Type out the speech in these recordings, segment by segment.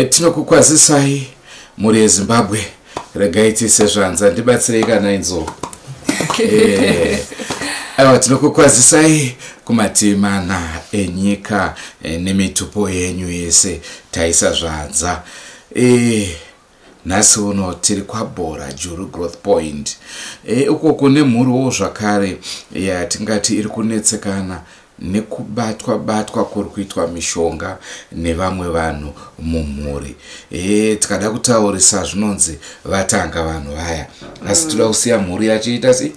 Tinokukwazisai muri Zimbabwe. Regaiti sezvanza ndibatsirika nainzo. Aiwa tinokukwazisai kumatimana enyika nemitupo yenyu yese taisa zvanza. Nasi uno tiri kwabhora Juru growth point. Uko kune mhuriwo zvakare yatingati iri kunetsekana nekubatwa kuri kuitwa mishonga nevamwe vanhu mumhuri. Tikada kutaurisa zvinonzi vatanga vanhu vaya. Asi toda kusiya mhuri yachiita sei?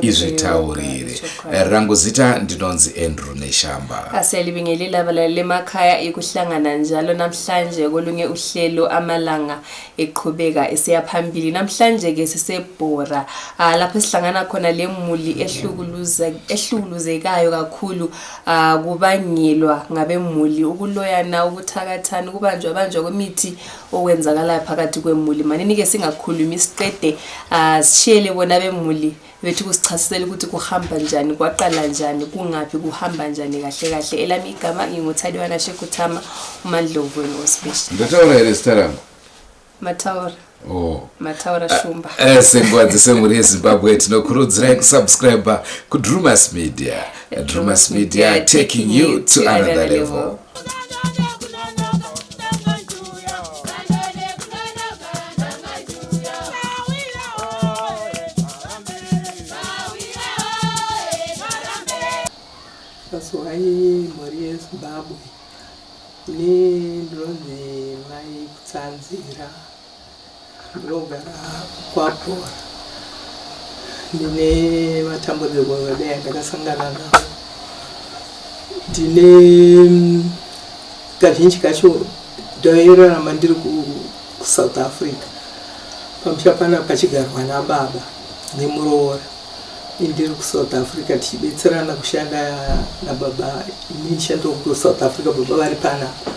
Izvitaurire. Rangu zita ndinonzi Andrew Neshamba. Asiyalibingelela abalaleli emakhaya ekuhlangana njalo namhlanje kolunye uhlelo amalanga eqhubeka esiyaphambili. Namhlanje ke sisebhora lapho sihlangana khona lemuli ehlukuluzekayo kakhulu kubangelwa ngabemuli, ukuloyana, ukuthakathana, kubanjwa kwemithi okwenzakala phakathi kwemuli. Manini ke singakhulumi isiqede sishiyele bona bemuli bethu kusichasisela ukuthi kuhamba njani, kwaqala njani, kungaphi, kuhamba njani kahle kahle. Elami igama nginguthathwana Shekuthama uMandlovu ngosibisho. Ndatawula ile starango. Matawura. Matawura Shumba. Sengwadzise muri Zimbabwe tinokurudzirai kusubscribe ku Drewmas Media. Drewmas Media taking you to another level. So I Murora Zimbabwe ni ndonzi mai kutsanzira ndogara kwabhora ndine matambudziko akadai ndakasangana nawo. Ndine kazhinji kacho ndoerarama ndiri kuSouth Africa pamusha panapa pachigarwa nababa neMurora. Ndiri kuSouth Africa tichibetserana kushanda nababa. Ini ndishanda kuSouth Africa, baba vari panapa.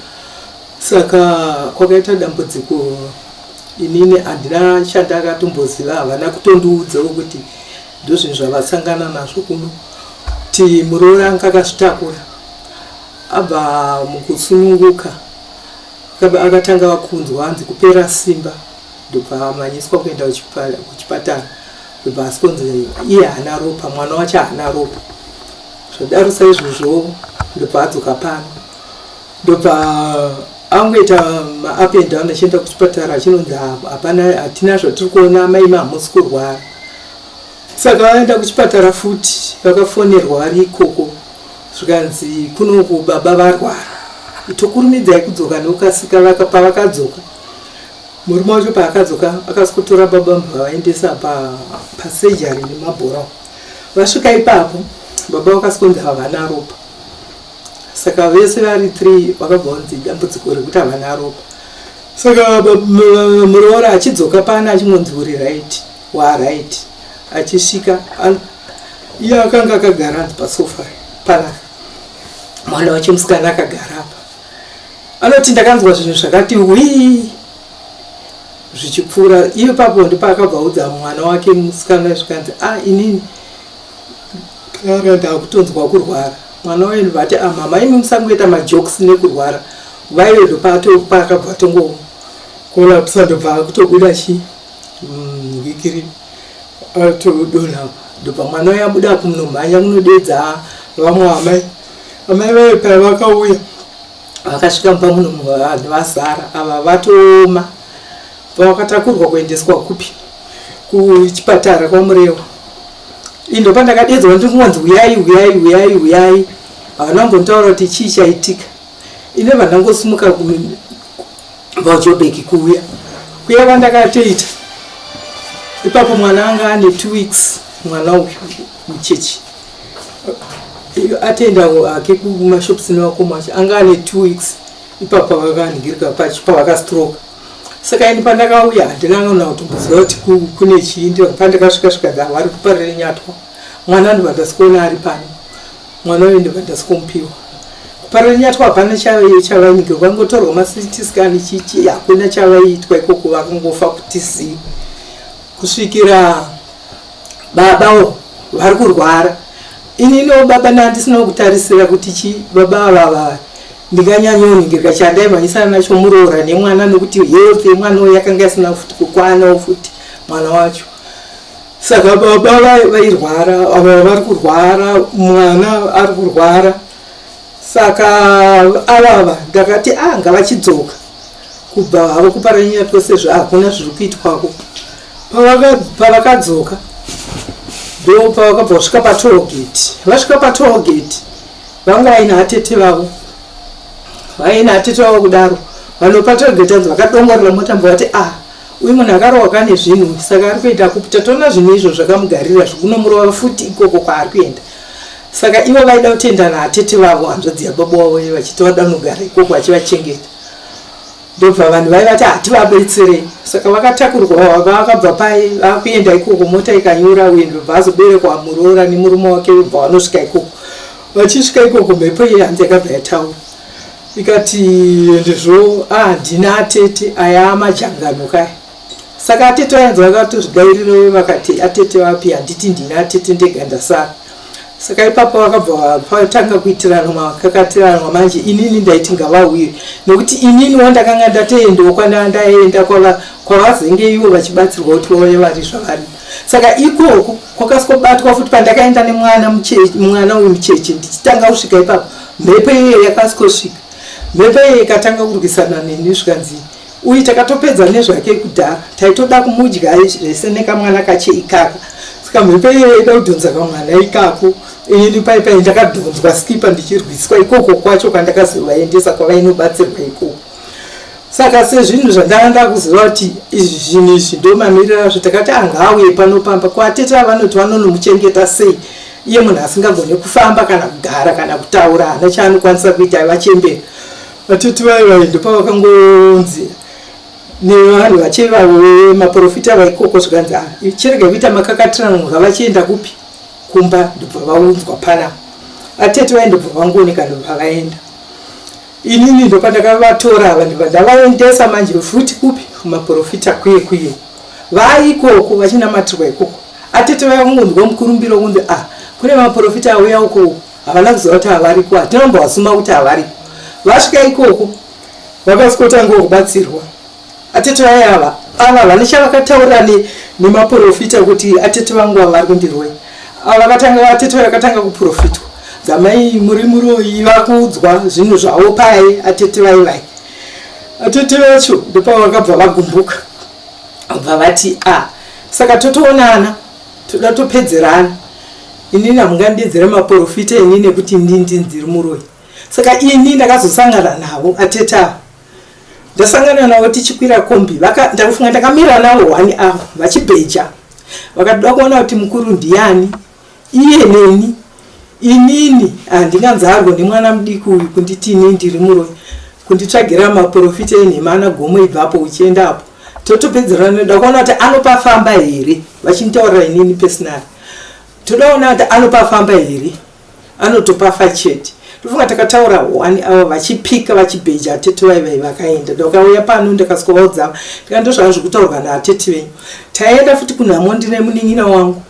Saka kwakaita dambudziko inini handina chandakatomboziva, havana kutondiudzawo kuti ndozvinhu zvavasangana nazvo kuno. Kuti Murora anga akazvitakura abva mukusununguka akatanga vakunzwa hanzi kupera simba, ndobva amanyiswa kuenda kuchipatara. Baskonze iye hana ropa, mwana wacho hana ropa. Zvodaro saizvozvo ndobva adzoka pano. Ndobva angoita ma-up and down achienda kuchipatara achinonzi hapana, hatina zvatiri kuona, mai hamusi kurwara. Saka vaenda kuchipatara futi, vakafonerwa vari ikoko zvikanzi kunoku baba varwara. Tokurumidzai kudzoka nokasika. Pavakadzoka murume wacho paakadzoka akasikotora baba mbavaendesa pasejari nemabhora. Vasvika ipapo baba vakasikonzi havana ropa. Saka vese vari 3 vakabva kunzi dambudziko rekuti havana ropa. Saka Murora achidzoka pana achingonzi uri right, right. Achisvika iye akanga akagara pasofa pana, mwana wacho musikana akagara apa. Anoti ndakanzwa zvinhu zvakati wii zvichipfuura. Iyo papo ndopakabvaudza mwana wake musikana zvikanzi inini ndakutonzwa kurwara. Mwana wayo ndobati mama imi musangoita majokes nekurwara. Vaiyo ndopakabva tongokolapsa, ndobva akutobuda ngikiri atodonha. Ndobva mwana wayo abuda kumunomhanya munodedza vamwe amai vayo pavakauya vakasvika mumba muno vanhu vazara, ava vatoma. Vakatakurwa kuendeswa kupi kuchipatara kwaMurora. Indo pandakadedzwa ndikungonzi uyai. Havana kumbontaura kuti chii chaitika. Ine vandangosimuka vaJobek kuuya vandakatoita. Ipapo mwana anga ane 2 weeks, mwana uyu muchechi. Atenda hake kumashopsi nevakomacho anga ane 2 weeks. Ipapo vakaningirika pavakastroke. Saka ini pandakauya handinangana kutomboziva kuti kune chii. Pandakasvika vari kuparira nyatwa. Mwana ndobvandasikuona ari pano. Mwana uyu ndobvandasikomupiwa. Kuparira nyatwa hapana chavainyika. Vangotorwa ma-CT scan chichi, hakuna chavaitwa ikoko, vakangofa kuti zii. Kusvikira babawo vari kurwara. Inini baba ndandisina kutarisira kuti baba ava ndikanyanyoningirika chandaimhanyisana nacho Murora nemwana nekuti health yemwana uyu yakanga isina futi kukwana futi mwana wacho. Saka baba vairwara, ava vari kurwara, mwana ari kurwara. Saka avava ndakati ngavachidzoka kubva havo kuparanyira twese hakuna zviri kuitwako. Pavakadzoka ndo pavakabva vasvika patollgate. Vasvika patollgate vanga vaina atete vavo, kudaro vanopa tollgate anzi vakadongorera mota mbovati uyu munhu akarohwa nezvinhu, saka ari kuita kupita toona zvinhu izvo zvakamugarira zvikunomurova futi ikoko kwaari kuenda. Saka ivo vaida kutenda naatete vavo, hanzvadzi yababa wavo vachiti vadanogara ikoko vachivachengeta. Ndobva vanhu vaivati hativabetserei. Saka vakatakurwa vakabva pai vakuenda ikoko, mota ikanyura uendo vazoberekwa Murora nemurume wake vobva vanosvika ikoko. Vachisvika ikoko mhepo iyi hanzi yakabva yataura ikati ndizvo ndina atete aya majangano kaya. Saka atete vayanzi vakatozvigairira vakati atete vapi, handiti ndina atete ndega ndasara. Saka ipapo vakabva patanga kuitirana makakatirana manje inini ndaiti ngavauye nekuti inini wandakanga ndatoendawo kwandaenda kwavazenge ivo vachibatsirwa kuti vauye vari zvavari. Saka ikoko kwakasikobatwa futi pandakaenda nemwana uyu mucheche ndichitanga kusvika ipapo mhepo iyoyo yakasikosvika. Mhepo iyoyo ikatanga kurwisana neni zvikanzi uyu takatopedza nezvake kudhara, taitoda kumudya zvese nekamwana kache ikaka. Saka mhepo iyoyo ida kudhonza kamwana ikako. Ini paipai ndakadhonzwa skipa ndichirwiswa ikoko kwacho kwandakazovaendesa kwavainobatsirwa ikoko. Saka sezvinhu zvandanga ndakuziva kuti izvi zvinhu izvi ndo mamiriro azvo, takati angauye panopamba kwatete vanoti vanonomuchengeta sei iye munhu asingagone kufamba kana kugara kana kutaura, hana chaanokwanisa kuita vachembera. Vatete vaivai ndopavakangonzi nevanhu vachevavo maprofita vaikoko zvikanzi chirege kuita makakatirana ngavachienda kupi kumba, ndobva vaunzwa pana atete vaindobva vangooneka ndobva vaenda. Inini ndopandakavatora vanhu vandavaendesa manje futi kupi kumaprofita kwiye vaikoko vachinamatirwa ikoko. Atete vaingonzwa mukurumbiro kunzi kune maprofita auya uko havana kuziva kuti havariko, hatinombovasuma kuti havariko. Vasvika ikoko vakasikotangawo kubatsirwa. Atete vaiava vane chavakataura nemaprofita kuti atete vangu vari kundirwai. Atete vakatanga kuprofitwa dzamai muri muroi vakuudzwa zvinhu zvavo pai atete vaivai. Atete vacho ndopavakabva vagumbuka bva vati saka totoonana toda topedzerana. Inini hamungandidedzere maprofita ini nekuti ndiri muroi. Saka ini ndakazosangana navo atete avo, ndasangana navo tichikwira kombi. Ndakufunga ndakamira navo 1 hour vachibheja. Vakatoda kuona kuti mukuru Ndiani iye neni inini handinganzarwo nemwana mudiki uyu kunditi ini ndiri muroi, kunditsvagira maprofita enhemana gomo ibvapo uchiendapo. Totopedzerana noda kuona kuti anopafamba here, vachintaurira inini personally. Toda kuona kuti anopafamba here, anotopafa chete. Tofunga takataura 1 hour vachipika vachibheja atete vaivai vakaenda. Ndakauya pano ndakasikovaudza ndikandozvazvo kutaurwa naatete venyu. Taenda futi kunhamo ndine munin'ina wangu,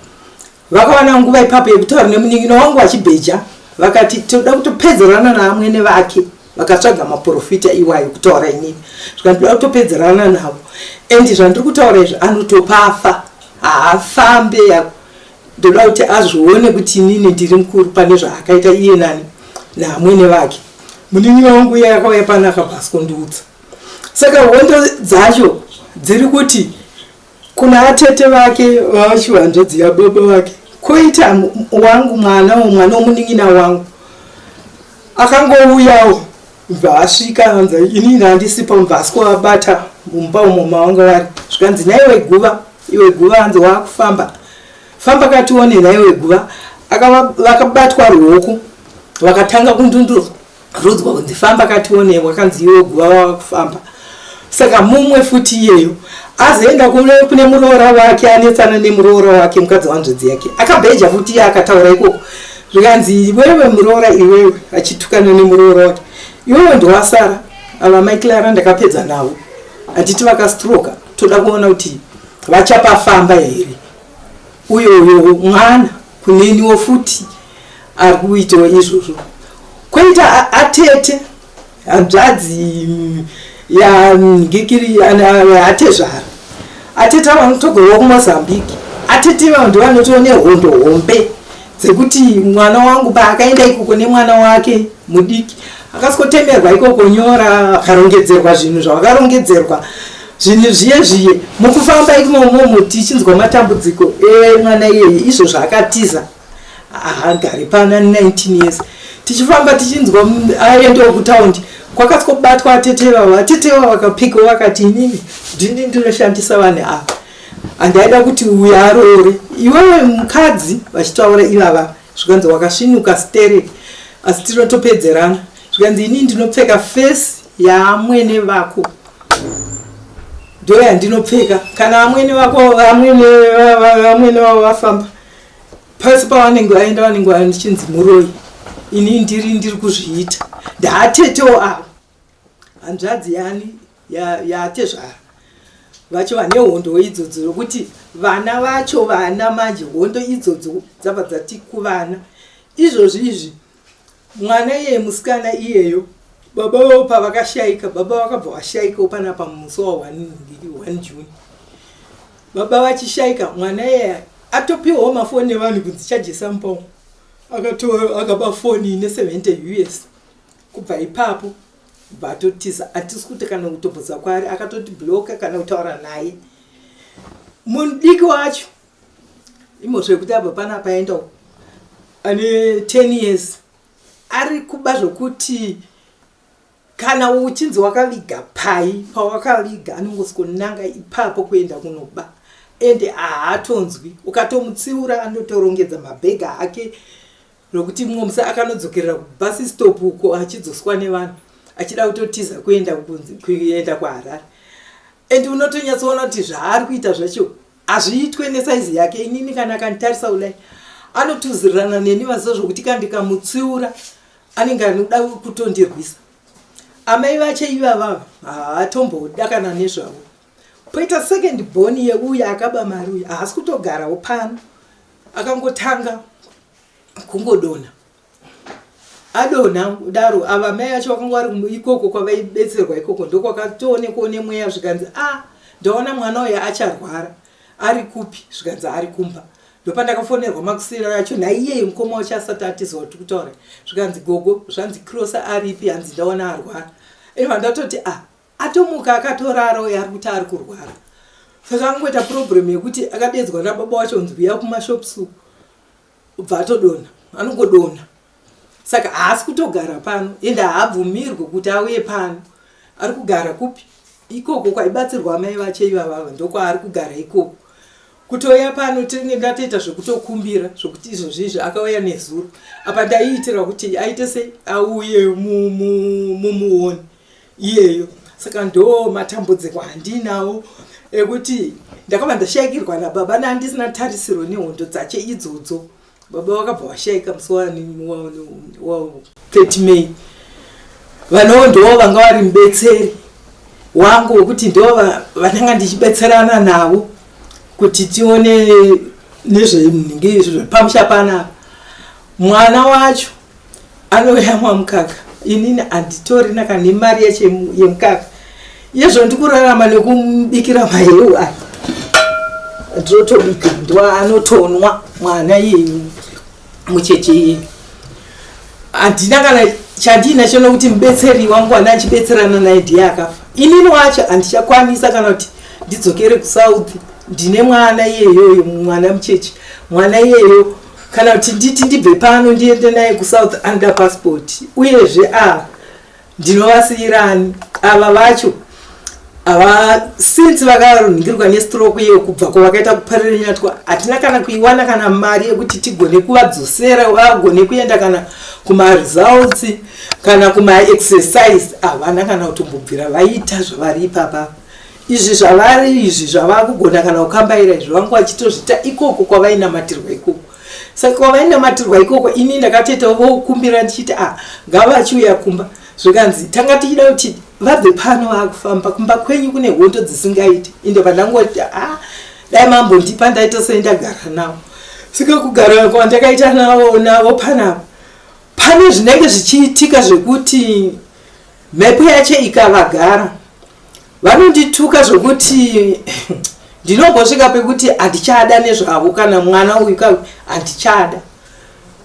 vakawana nguva ipapo yekutaura nemunin'ina wangu vachibheja, vakati toda kutopedzerana naamwene vake. Vakatsvaga maprofita iwayo kutaura inini, zvikandoda kutopedzerana navo. Endi zvandiri kutaura izvi anotopafa, haafambe. Ndoda kuti azvione kuti inini ndiri mukuru pane zvaakaita iye nani naamwene vake. Munin'ina wangu iye akauya pana akabva asikondiudza. Saka hondo dzacho dziri kuti kuna atete vake vacho hanzvadzi yababa vake, koita wangu mwana womunin'ina wangu akangouyawo bva asvika anza inini handisipo mbva asikuvabata mumba umo mavanga vari. Zvikanzi iwe guva hanzi waakufamba famba katione naiwe guva. Vakabatwa ruoko vakatanga kundundurudzwa kunzi famba katione, wakanzi iwe guva waakufamba. Saka mumwe futi iyeyo azoenda kune Murora wake, anetsana nemurora wake mukadzi wanzvadzi yake, akabheja futi iye akataura ikoko. Zvikanzi iwewe Murora iwewe, achitukana nemurora wake, iwewe ndowasara. Ava mai Clara ndakapedza navo, handiti vakastroka. Toda kuona kuti vachapafamba here. Uyo mwana kuneniwo futi ari kuitawo izvozvo. Koita atete hanzvadzi yangikiri atezvara atete vanotogorwa kuMozambique atete vanhu vanotoone hondo hombe dzekuti mwana wangu paakaenda ikoko nemwana wake mudiki akasikotemerwa ikoko nyora akarongedzerwa zvinhu zvavakarongedzerwa zvinhu zviye mukufamba imomo tichinzwa matambudziko mwana iyeye izvo zvaakatiza agari pana 19 years tichifamba tichinzwa aendewo kutaundi kwakatikobatwa atetewa vakapika vakati inini ndini ndinoshandisa vanhu ava handaida kuti uyu aroore iwewe mukadzi vachitaura ivava zvikanzi wakasvinuka stereki asi tinotopedzerana zvikanzi inini ndinopfeka fesi yaamwene vako ndo yandinopfeka kana amwene vako amwene vavo vafamba pasi pavanenge vaenda vanenge vanichinzi muroi ini ndiri kuzviita ndaatetewo avo hanzvadzi yani yatezvara vacho vane hondo idzodzo rokuti vana vacho vana manje hondo idzodzo dzabva dzati kuvana izvozvi mwana iye musikana iyeyo baba vavo pavakashaika baba vakabva vashaikawo panapa musi wa1 June baba vachishaika mwana iye atopiwawo mafoni nevanhu kunzi chajesa mupao akaba foni ne70 US kubva ipapo batotiza hatisi kuti kana kutobvudza kwari akatoti bloka kana kutaura naye mudiki wacho imozve kuti abva panapa aendawo ane 10 years ari kuba zvokuti kana uchinzi wakaviga pai pawakaviga anongosikonanga ipapo kuenda kunoba ende haatonzwi ukatomutsiura anotorongedza mabhega ake rokuti mumwe musi akanodzokerera kubhasi stop uko achidzoswa nevanhu achida kutotiza kuenda kuHarare ende unotonyatsoona kuti zvaari kuita zvacho hazviitwe nesaizi yake inini kana akanditarisa ulai anotuzirirana neni vaziva zvokuti kandikamutsiura anenge anoda kutondirwisa amai vache ivavava haatombodakana nezvavo poita second born yeuya akaba mari uya haasi kutogarawo pano akangotanga kungodona adona kudaro ava mai vacho vakanga vari ikoko kwavaibetserwa ikoko ndokwakatoonekwa nemweya zvikanzi ndaona mwana uya acharwara ari kupi zvikanzi ari kumba ndopandakafonerwa makusira yacho naiyeye mukoma wacho asati atiza kuti kutaura zvikanzi gogo zvanzi krosa aripi hanzi ndaona arwara vandatoti atomuka akatorara uya ari kuti ari kurwara saka angoita problem yekuti akadedzwa nababa wacho nzwiya kumashopsu ubva atodona anongodona saka haasi kutogara pano ende haabvumirwe kuti auye pano ari kugara kupi ikoko kwaibatsirwa mai vache ivavava ndokwaari kugara ikoko kutoya pano tinenge ndatoita zvekutokumbira zvokuti izvozvizvi akauya nezuro apa ndaiitira kuti aite sei auye mumuoni iyeyo saka ndo matambudziko handinawo ekuti ndakabva ndashayikirwa nababa nandisina tarisiro nehondo dzache idzodzo baba vakabva vashaika musi wa 30 May vanowo ndo vanga vari mubetseri wangu wekuti ndo vananga ndichibetserana navo kuti tione nezvenhingi zvepamusha panapa mwana wacho anouya mwamukaka inini handitori nakane mari yacho yemukaka yezvo ndikurarama nekumubikira maheu aya ndinotobika ndo anotonwa mwana iyeyu mucheche iye handina kana chandinacho nokuti mubetseri wangu ana achibetserana naye ndiye akafa inini wacho handichakwanisa kana kuti ndidzokere kusouth ndine mwana iyeyoyo mwana mucheche mwana iyeyo kana kuti nditi ndibve pano ndiende naye kusouth anoda passport uyezve ndinovasiyirani ava vacho since vakaningirwa nestroke iyo kubva kwavakaita kuparirinyatwa hatina kana kuiwana kana mari yekuti tigone kuvadzosera vagone kuenda kana kumaresults kana kumaexercise havana kana kutombobvira vaita zvavari ipapa izvi zvavari izvi zvavakugona kana kukambaira izvi vangu vachitozvita ikoko kwavainamatirwa ikoko saka kwavainamatirwa ikoko ini ndakatoitawo vokumbira ndichiti ngavachiuya kumba zvikanzi tanga tichida kuti vabve pano vakufamba kumba kwenyu kune hondo dzisingaiti inde pandangoti dai mambondipa ndaita sei ndagara navo saka kugara kwandakaita navo panapa pane zvinenge zvichiitika zvekuti mhepo yacho ikavagara vanondituka zvokuti ndinombosvika pekuti handichada nezvavo kana mwana uyu handichada.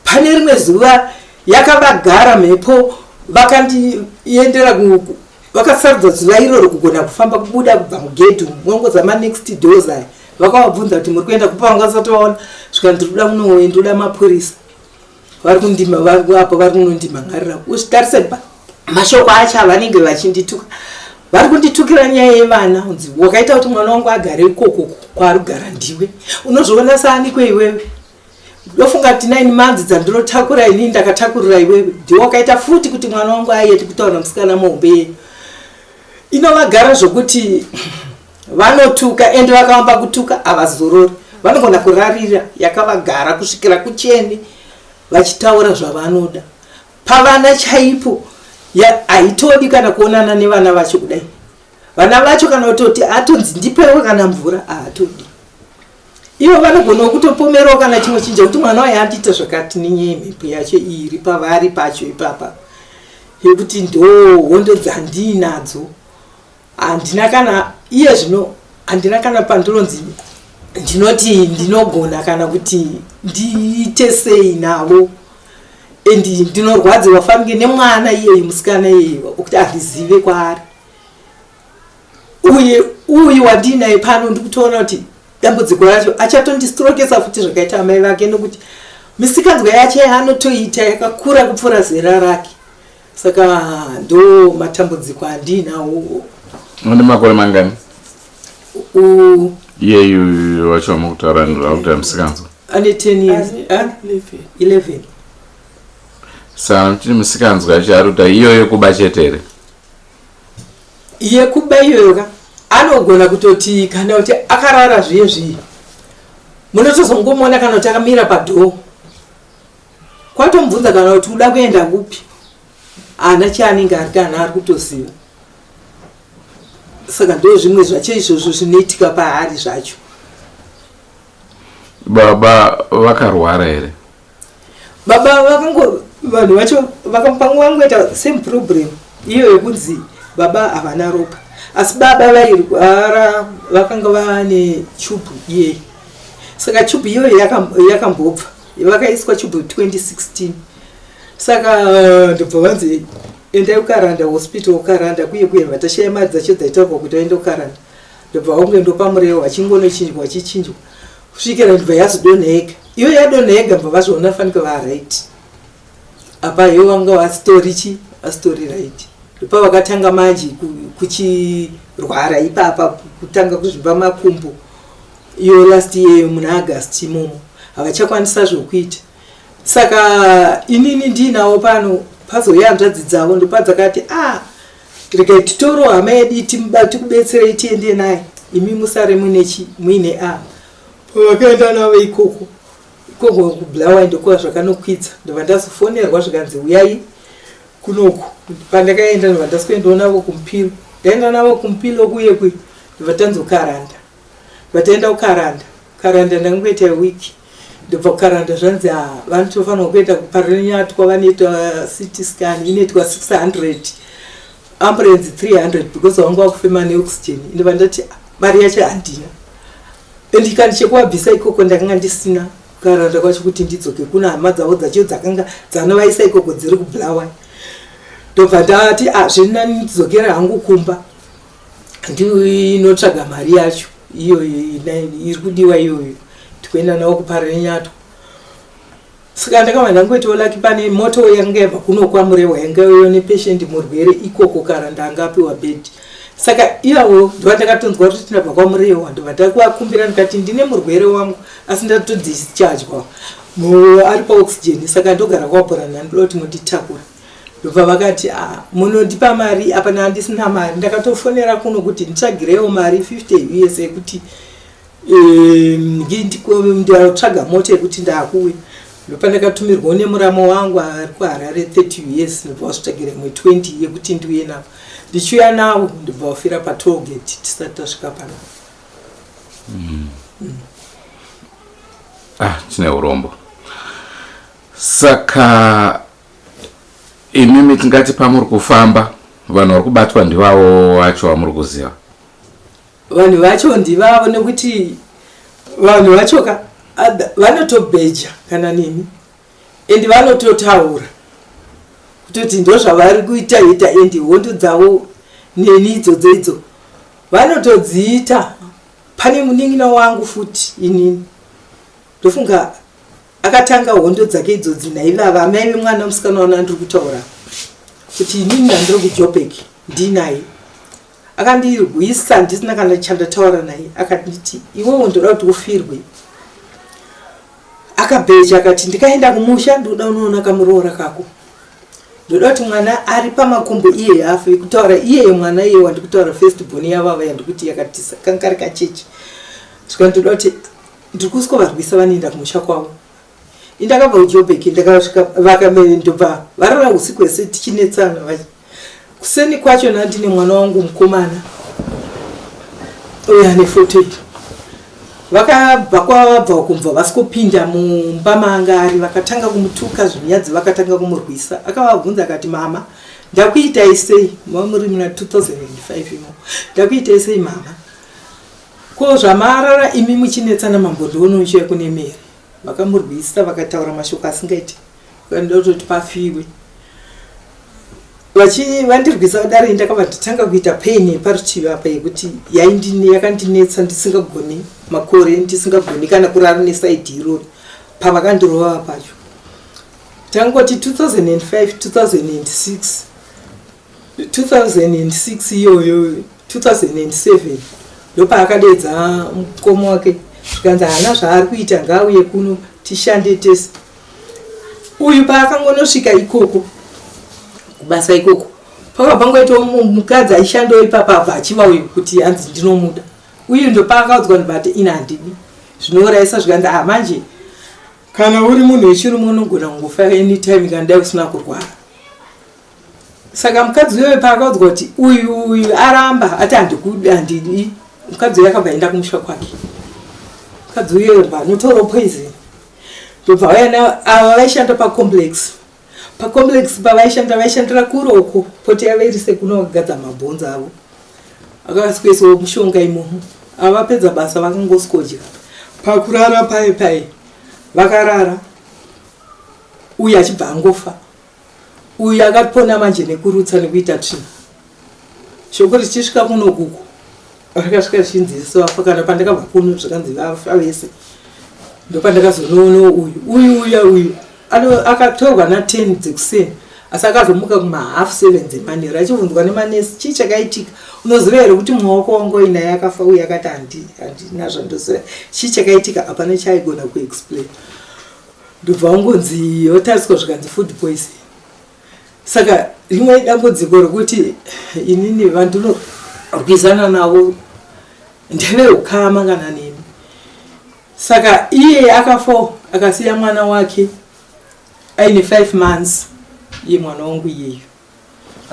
Pane rimwe zuva yakavagara mhepo vakandiendera vakasarudza zuva iroro kugona kufamba kubuda kubva mugedhu mongoza manext doors aya vakavabvunza kuti muri kuenda kupa vangasati vaona svika ndiri kuda ndoda mapurisa vari kundima apo vari kunondima ngarira uzvitarise mashoko acho avanenge vachindituka vari kunditukira nyaya yevana unzi wakaita kuti mwana wangu agare ikoko kwaari kugara ndiwe unozviona saani kweiwewe ndofunga kuti 9 months dzandinotakura ini ndakatakurira iwewe ndiwe wakaita futi kuti mwana wangu ayeti kutaura musikana muhombe yenyu inovagara zvokuti vanotuka ende vakavamba kutuka havazorori vanogona kurarira yakavagara kusvikira kucheni vachitaura zvavanoda pavana chaipo haitodi kana kuonana nevana vacho kudai vana vacho kana kutoti atonzi ndipewo kana mvura haatodi ivo vanogona kutopomerawo kana chimwe chinja kuti mwana wayo andiita zvakati nenyaya mhepo yacho iri pavari pacho ipapa yekuti ndo hondo dzandinadzo handina kana iye zvino handina kana pandironzi ndinoti ndinogona kana kuti ndiite sei navo endi ndinorwadziwa fanike nemwana iyeyi musikana iyeyi kuti handizive kwaari uye wandinaye pano ndikutoona kuti dambudziko racho achatondistorokesa futi zvakaita amai vake nokuti misikanzwa yacho yaanotoita yakakura kupfuura zera rake saka ndo matambudziko andinawo. Une makore mangani iyeyu wacho mukutaura kuti musikanzwa ane 10 years 11 saka kuti musikanzwa yacho ari kuta iyoyo kuba chetere iye kuba iyoyoka anogona kutoti kana kuti akarara zviye munotozongomona kana kuti akamira padhoo kwatomubvunza kana kuti uda kuenda kupi ana chaanenge ari kana ari kutoziva saka ndo zvimwe zvacho izvozvo zvinoitika paari zvacho. Baba vakarwara here? Baba vanhu vacho vakamupangu vangoita same problem iyo yekunzi baba havana ropa asi baba vairwara vakanga vane chubhu iye saka chubhu iyoyo yakambobva vakaiswa chubhu 2016 saka ndobva vanzi endai ukaranda hospital ukaranda kuye vatashaya mari dzacho dzaitarwa kuti aende ukaranda ndobva vangoendopa murewo vachingonochinjwa vachichinjwa kusvikira ndobva yazodonheka iyo yadonheka mbva vazvoona fanika varight apa iyo vanga vastori right ndopa vakatanga manje kuchirwara ipapa kutanga kuzvimba makumbo iyo last year muna August imomo havachakwanisa zvokuita saka inini ndinawo pano pazoya hanzvadzi dzavo ndopa dzakati regai titoro hama yedu tikubetserei tiende naye imi musare muine pavakaenda navo ikoko kubulawayo ndokuva zvakanokwidza ndobva ndazofonerwa zvikanzi uyai kunoku pandakaenda ndobva ndasikuendawo navo kumpilo ndaenda navo kumpilo kuye ndobva tanzokaranda vataenda kukaranda ndangoita wiki ndobva kukaranda zvanzi vanotofanirwa kuenda kuparanyatwa vanoita CT scan inoitwa 600 ambulance 300 because vanga vakufema neoxygen ndobva ndati mari yacho handina endikandi chekuvabvisa ikoko ndakanga ndisina kukaranda kwacho kuti ndidzoke kuna hama dzavo dzacho dzakanga dzanovaisa ikoko dziri kubulawayo ndobva ndati zvinani ndidzokera hangu kumba ndinotsvaga mari yacho iyo iri kudiwa iyoyo tikuenda navo kuparanyatwa saka ndakava ndangoitawo laki pane moto yanga yabva kuno kwamurewa yanga yone patient murwere ikoko karanda angapiwa bed saka iyawo ndova ndakatonzwa kuti ndabva kwamurewa ndobva ndakuvakumbira ndikati ndine murwere wangu asi ndatodischargwa ari paoxygen saka ndogara kwabhurana ndiloti munditakura ndobva vakati munondipa mari apana handisina mari ndakatofonera kuno kuti nditsvagirewo mari 50 US yekuti ndatsvaga mota yekuti ndaakuwe ndopa ndakatumirwawo nemuramo wangu ari kuharare 30 US ndobva vasvitsvagire mwe 20 yekuti ndiuye navo ndichiuya navo ndobva vafira patolgate tisati tasvika panavo. Tine urombo saka imimi tingati pamuri kufamba vanhu vari kubatwa ndivavo vacho vamuri kuziva? Vanhu vacho ndivavo nekuti vanhu vacho vanotobheja kana nemi endi vanototaura kutoti ndozvavari kuita ita endi hondo dzavo neni idzodzo vanotodziita. Pane munin'ina wangu futi inini ndofunga akatanga hondo dzake idzodzi naivava amai vemwana musikana wana ndiri kutaura kuti inini ndandiri kuJoburg ndinaye akandirwisa ndisina kana chandataura naye akati iwewe ndoda kuti ufirwe. Akabheja akati ndikaenda kumusha ndoda unoona kamurora kako ndoda kuti mwana ari pamakumbo iye hafu kutaura iye mwana iye wandikutaura first born yavava yandikuti yakatisa kankari kachechi ndoda kuti ndiri kusikovarwisa vanoenda kumusha kwavo. Indakabva kuJoburg ndakasvika vakamendobva varara usiku hwese tichinetsana kuseni kwacho ndine mwana wangu mukomana uya nefoto iyi vakabva kwavabva kumva vasikopinda mumba maanga ari vakatanga kumutuka zvinyadzi vakatanga kumurwisa. Akavabvunza akati mama ndakuitai sei muri muna 2005 imo ndakuitai sei mama ko zvamarara imi muchinetsana mambodono nchiya kune mere. Vakamurwisa vakataura mashoko asingaiti ndototi pafiwe vandirwisa kudaro ndakabva nditanga kuita pain parutivi apa yekuti yakandinetsa ndisingagoni makore ndisingagoni kana kurara nesaidi iroro pavakandirova pacho. Tangoti 2006 iyoyo 2007 ndopaakadedza mukomo wake zvikanzi hana zvaari kuita ngaauye kuno tishande tese. Uyu paakangonosvika ikoko kubasa ikoko pakapangoita mukadzi aishandawo ipapa abva achiva uyu kuti hanzi ndinomuda. Uyu ndopaakaudzwa ndibati ina handidi zvinourayisa zvikanzi manje kana uri munhu wechirume unogona kungofa anytime kana dai usina kurwara. Saka mukadzi uyoyo paakaudzwa kuti uyu aramba ati handidi mukadzi uyo akabva aenda kumusha kwake. Mukadzi uyoyo vanotora poison ndobva vayana ava vaishanda pacomplex pavaishandira kuroko poti yavairise kuno vakagadza mabhonzo avo akasweswa mushonga imomo. Avapedza basa vakangoskodya pakurara pai vakarara. Uyu achibva angofa. Uyu akapona manje nekurutsa nekuita tsvina. Shoko richisvika kuno kuku rakasvika richinzisa vafa kana pandakabva kuno zvakanzi vafa vese ndopandakazonoona uyu akatorwa na10 dzekuseni asi akazomuka kuma 7:30 dzemanheru achibvunzwa nemanesi chii chakaitika unoziva here kuti mumaoko wangu inaye akafa uye akati handina zvandoziva chii chakaitika hapana chaaigona kuexplain. Ndobva wangonzi yotariswa zvikanzi food poison. Saka rimwe dambudziko rokuti inini vandinorwisana navo ndeveukama kana nemi. Saka iye akafa akasiya mwana wake aine 5 months. Iye mwana wangu iyeyo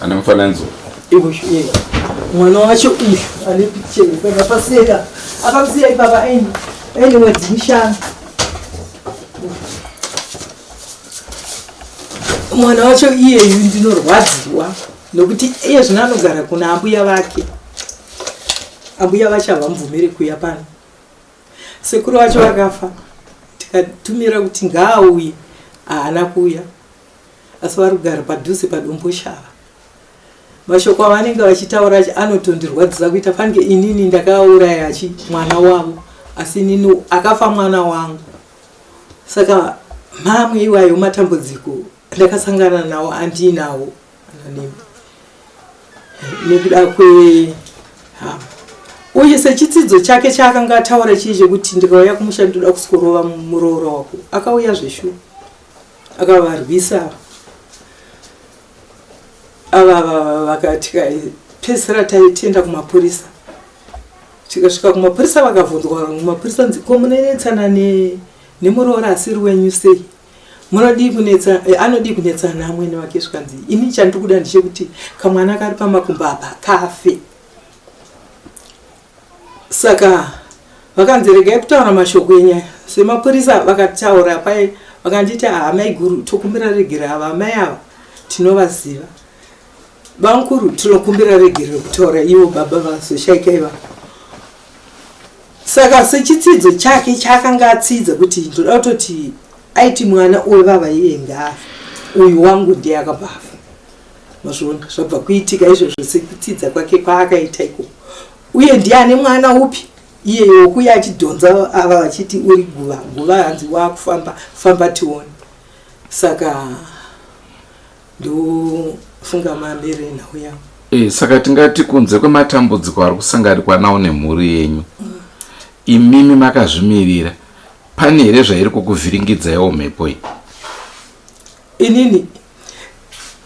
ane mufananidzo mwana wacho uyu ane pichero pakapaseka akamusiya ipapa aine mwedzi mishanu. Mwana wacho iyeyu ndinorwadziwa nokuti iye zvino anogara kuna ambuya vake. Ambuya vacho havamubvumiri kuuya pano. Sekuru vacho vakafa tikatumira kuti ngaauye haana kuuya asi vari kugara padhuze padombo shava. Mashoko avanenge vachitaura anotondirwadzisa kuita pange inini ndakauraya mwana wavo asi inini akafa mwana wangu. Saka mamwe iwayo matambudziko ndakasangana nawo andinawo nekuda kwehama. Uye sechidzidzo chake chaakanga ataura chiche kuti ndikauya kumusha ndoda kusikorova Murora wako akauya zveshuwa akavarwisa ava vakati pesera taitenda kumapurisa. Tikasvika kumapurisa vakavhunzwa kumapurisa ko munonetsana neMurora asiri wenyu sei anodi kunetsana namwene wake zvikanzi ini chandikuda ndechekuti kamwana kari pamakumbo apa kafe. Saka vakanzi regai kutaura mashoko enyaya semapurisa vakataura pai vakanditi amai guru tokumbira regera ava amai ava tinovaziva Bankuru tinokumbira regere kutora iwo baba vasoshaika iva. Saka sechidzidzo chake chakanga atsidza kuti ndoda kutoti aiti mwana uwe baba iye ngafa. Uyu wangu ndiye akabafa. Mazvona zvabva kuitika izvozvo sekutidza kwake kwaakaita iko. Uye Ndiani mwana upi? Iye yokuya achidhonza ava vachiti uri guva. Guva hanzi wakufamba famba tione. Saka ndo funga mamere nawo yawo. Saka tingati kunze kwematambudziko ari kusanganikwa nawo nemhuri yenyu. Imimi makazvimirira. Pane here zvairi kukuvhiringidza yawo mhepo iyi?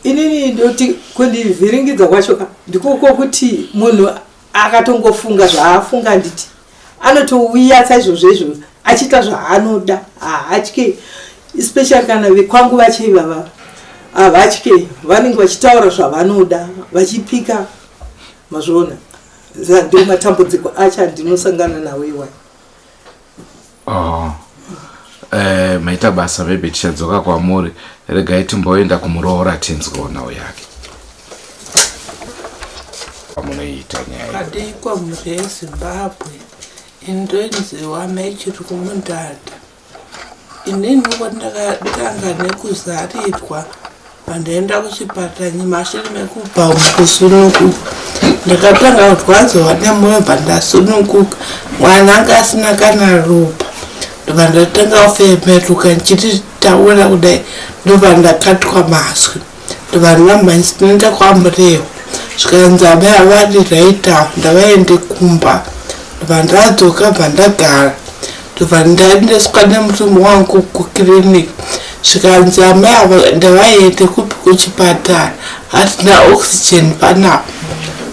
Inini ndoti kundivhiringidza kwacho ndiko kuti munhu akatongofunga zvaafunga nditi anotouya saizvozvo achita zvaanoda haatye, especially kana vekwangu vacheivava havatye, vanenge vachitaura zvavanoda vachipika. Mazvona ndio matambudziko acha ndinosangana nawo iwayo. Maita basa maybe tichadzoka kwamuri. Regai timboenda kumurora tinzwewo nawo yake. Munoita nyaya adikwa muri eZimbabwe indoenziwa mechiri kumundada. Inini kwandakanga nekuzarirwa pandaenda kuchipatara nyamashiri mekubva kusunukuka ndakatanga kurwadziwa nemwoyo pandasununguka mwana anga asina kana ropa ndobva ndatanga kufemeruka ndichitaura kudai ndobva ndakatwa mazwi ndobva ndamhanzi ndinoenda kwamurewo zvikanzi amai avari raita ndavaende kumba ndobva ndadzoka bva ndagara ndobva ndaendeswa nemurume wangu kukiriniki zvikanzi amai ava ndavaende kupi kuchipatara hatina oxygen panapo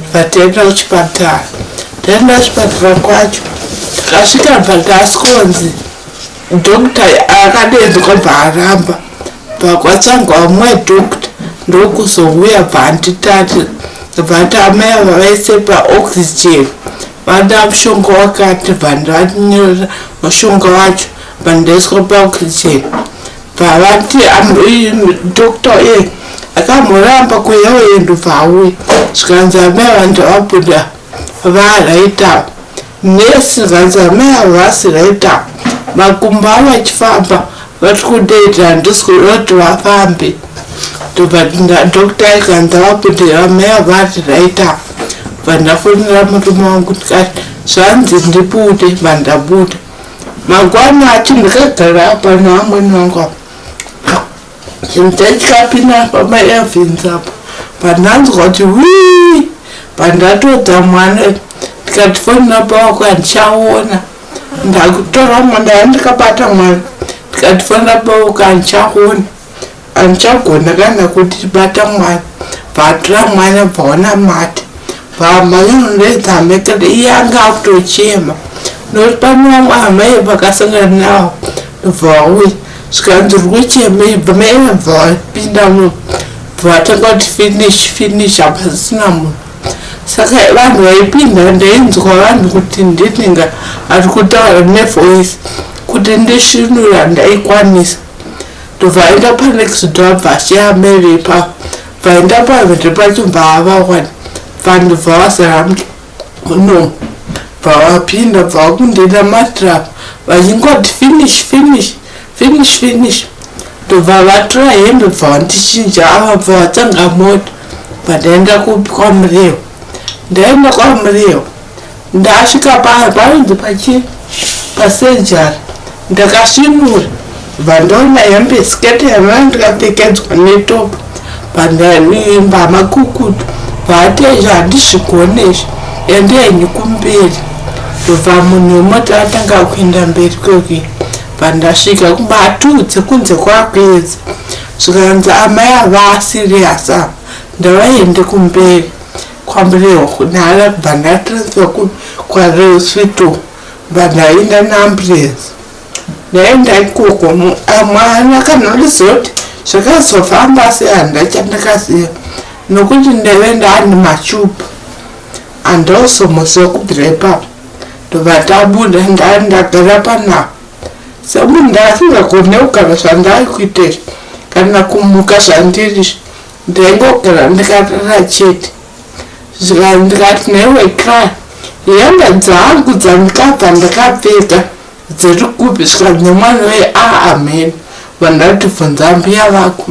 ndobva taenda kuchipatara. Ndaenda kuchipatara kwacho ndakasvika bva ndaskonzi dhokta akadenzwa bva aramba bva kwatsvangwa mumwe dhokta ndokuzouya bva anditati bva ati amai ava vaise paoxygen vada mushonga wakati bva ndavanyorera mushonga wacho bva ndaiswa paoxygen bva vati dhokta uye akamuramba kweyawo ndobva auya zvikanzi amai ava ndavabuda varaita nesi zvikanzi amai ava vasi raita makumbo avo achifamba vari kudeita handisikuda kuti vafambe ndobva dhokta ikanzi avabudira amai ava vari raita bva ndafonera murume wangu ndikati zvanzi ndibude bva ndabuda. Mangwana achi ndikagara apa neamweni vangu apa ndachikapinda pamaevhens apo pandanzwa kuti wii pandatodza mwana ndikatifonera pawako handichaona ndakutora mwana yandikabata mwana ndikatifonera pawako handichaona handichagona kana kuti bata mwana bvatora mwana bvaona mata bvamanyonodedzamekere iye anga akutochema nokuti pane vamwe amai vakasangana navo bvauya zvikanzi uri kuchemei bvamai bvapinda munhu bvatanga kuti finish apa zvisina munhu. Saka vanhu vaipinda ndainzwa vanhu kuti ndinenge ari kutaura nevoice kuti ndishinura ndaikwanisa ndobva aenda panext door bva achiamai ipapo bvaenda pavhete pacho bvaavawani vanhu bvavazara muno bvavapinda bvavakundenda matrap vachingoti finish ndobva vatora hembe bvavandichinja ava bvavatanga mota bvandaenda kwamurewo. Ndaenda kwamurewo ndasvika panonzi pasejari ndakasvinura bva ndaona hembe skete yamai ndikapfekedzwa netopo bva makukutu bvaatezva handizvigonezvi endaini kumberi ndobva munhu wemota atanga kuenda mberi kwekwi bva ndasvika kumbatudze kunze kwakwedza zvikanzi amai avasirias apa ndavaende kumberi kwamburewo kunhara bva ndatransfer kwareosvito bva ndaenda neambulensi ndaenda ikoko mwana kana rizoti zvakazofamba sehanda chandakaziva nokuti ndave ndaani machupa handausomuziva kubvira ipapo ndobva tabuda ndagara panapo semunhu ndasingagone kugara zvandari kuitezvi kana kumuka zvandirizvi ndengogara ndikatara chete. Ndikati newe kaya hembe dzangu dzandikabva ndakapfeka dzerikupi zvikanzi nemwana weye amen. Vandatibvunza mbiya vako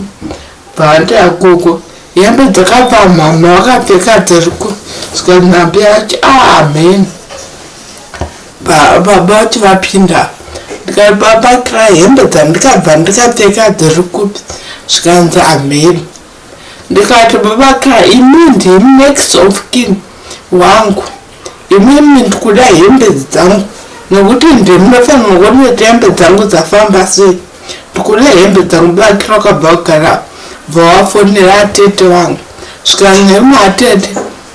pandakoko hembe dzakabva mama wakapfeka dzerikupi zvikanzi nambiya vachi amen. Baba vati vapinda ndikati baba kaya hembe dzandikabva ndikapfeka dzerikupi zvikanzi amen. Ndikati baba kaya imi ndimi next of kin wangu, imimi ndikuda hembe dzangu nekuti ndinofanira kuona kuti hembe dzangu dzafamba sei. Ndikuda hembe dzangu bakira wakabva kugara vawafonera atete vangu zvikanzi nematete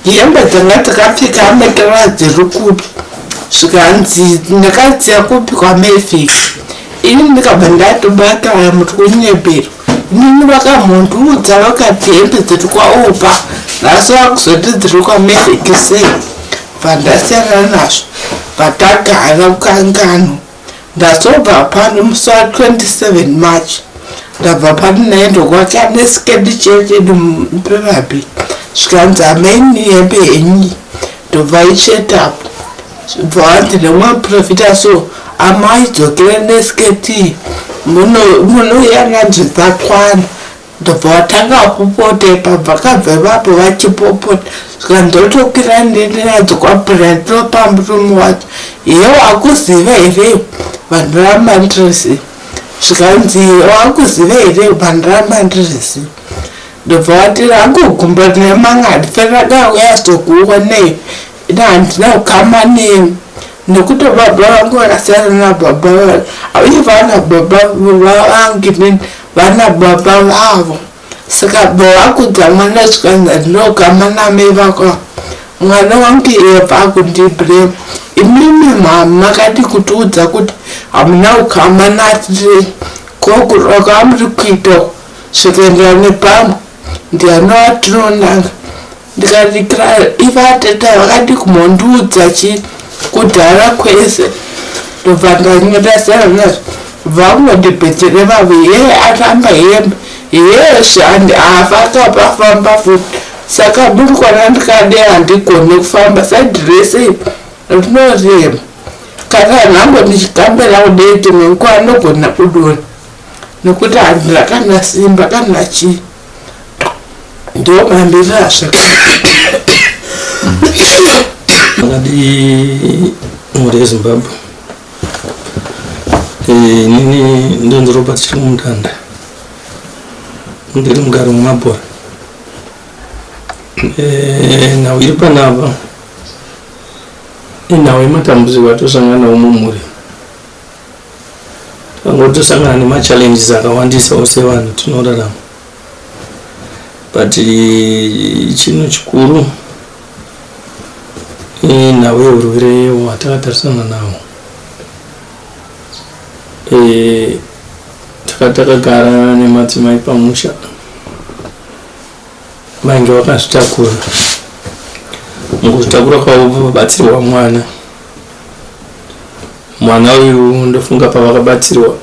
hembe dzanga dzakapfeka amekera dzerikupi zvikanzi ndakadziya kupi kwamefika. Ini ndikabva ndatobakaya muti kunyebero nini vakamunduudza vakati hembe dziri kwaopa nhasi vakuzoti dziri kwamefiki sei. Vandasiyana nazvo vatagara kukangano. Ndazobva pano musi wa27 March ndabva pano naendo kwake anesikedi chechedu mupevabhi zvikanzi ameni hembe henyi ndobva ichetapo bva vanzi nemwe profita so amaidzokere nesiketi munoyanganzi dzakwana. Ndobva vatanga kupota ipabva kabva ipapo vachipopota zvikanzi ndotokira ndenadzo kwabrandopamburumu wacho yewo akuziva here vanhu ramandirisi zvikanzi wakuziva here vanhu ramandirisi. Ndobva vati rangogumba nemangadi ferakayazokuonei handina kukama nemi nekuti baba vangu vakasiyana nababa uye vana baba vangu vana baba vavo. Saka bavakudza mwana zvikanzi ndinogama namai vako mwana wangu ebva akundibrema. Imimi makati kutiudza kuti hamuna kukama natire kokuro kwamuri kuita zvikaenderana nepamwe ndiani watinonanga. Ndikadikira ivateta vakati kumondiudza chii kudhara kwese. Ndobva ndanyotazana nazvo vamodibhedzere vavo yeye atamba hembe yezve handi afa akapafamba futi. Saka murikwana ndikade handigone kufamba sadhirese ndinorema kana nhango ndichigambira kudeti mwengu anogona kudona nekuti handina kana simba kana chii. Ndo mambiri azvaka akadi mhuri yezimbabwe. Inini ndonzi Robert chiri mundanda ndiri mugari mumabhora. Nhau iri panapa inhau yematambudziko atosangana nawo mumhuri. Tangotosangana nemachallenges akawandisawo sevanhu tinorarama, but chinhu chikuru inhau yeurwere hwatakatarisana nawo. Takagara nemadzimai pamusha vainge vakazvitakura. Mukuzvitakura kwavo vabatsirwa mwana uyu ndofunga pavakabatsirwa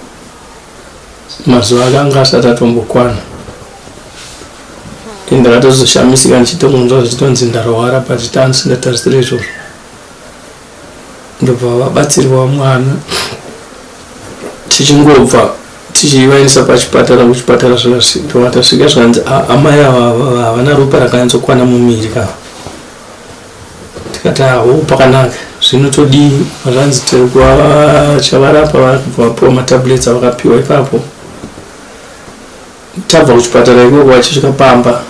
mazuva akanga asati atombokwana. Ndakatozoshamisika ndichitokunzwa zvichitonzi ndarwara pachitansindatarisira izvozvo. Ndobva vabatsirwa mwana tichingobva tichivaendesa pachipatara. Kuchipatara zvatasvika zvikanzi amai ava havana ropa rakanyadzokwana mumiri kava. Tikati pakanaka zvinotodii zvanzi chavarapa vapiwa matablets avakapiwa ipapo. Tabva kuchipatara ikoko vachisvika pamba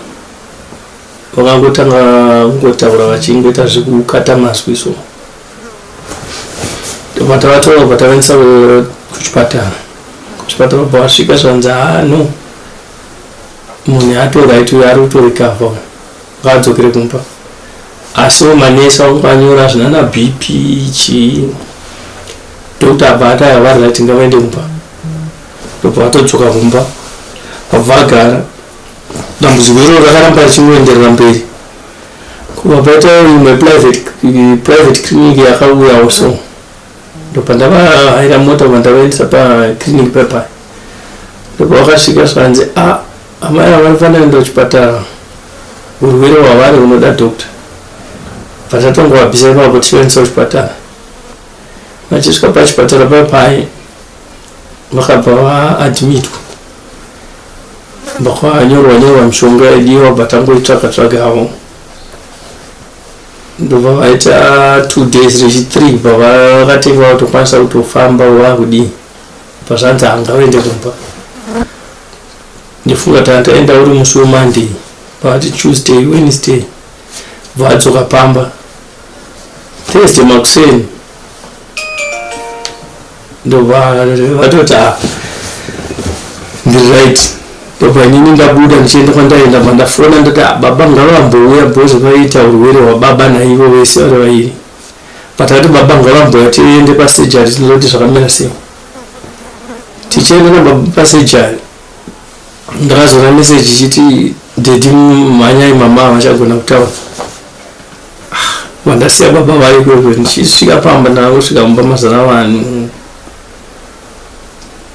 vakangotanga kungotaura vachingoita zvekukata mazwi so. Vatavatora vatavaendesa kuchipatara. Kuchipatara bva vasvika zvanzi no munhu atoright uyo ari kutorikavha vakadzokere kumba. Asi manesi vanganyora zvinana BP chii. Dr. abva ati havaright ngavaende kumba. Ndobva vatodzoka kumba vabva vagara. Dambudziko iroro rakaramba richingoenderera mberi. Kubva paita imwe private clinic yakauyawo so. Ndobva ndavahaira mota kubva ndavaendesa paclinic pepa. Ndobva vakasvika zvanzi amai vanofana kuenda kuchipatara urwere hwavari unoda dokta vatatanga wabvisa ipapo tichiendesa kuchipatara vachisvika pachipatara papai vakabva vaadmitwa vakwanyorwa mishonga idiwa vatangoitsvaka havo ndobva vaita 2 days rechi3 bva vakatenga kutokwanisa kutofamba vakudii pazvanzi hangavaende kumba ndifunga taenda uri musi wemonday pavati Tuesday Wednesday vadzoka pamba Thursday makuseni ndobva vatoti ndiri right ndobva inini ndabuda ndichienda kwandaenda mandafona ndati baba ngavambouya bhozi vaita urwere hwababa naivo vese vari vairi patakati baba ngavambouya tiende pasejari tinoti zvakamira sei tichienda nababa pasejari ndakazora meseji chiti dedi mhanyai mama vachagona kutaura vandasiya baba vari kwekwe ndichisvika pamba ndakusvika mumba mazana vanhu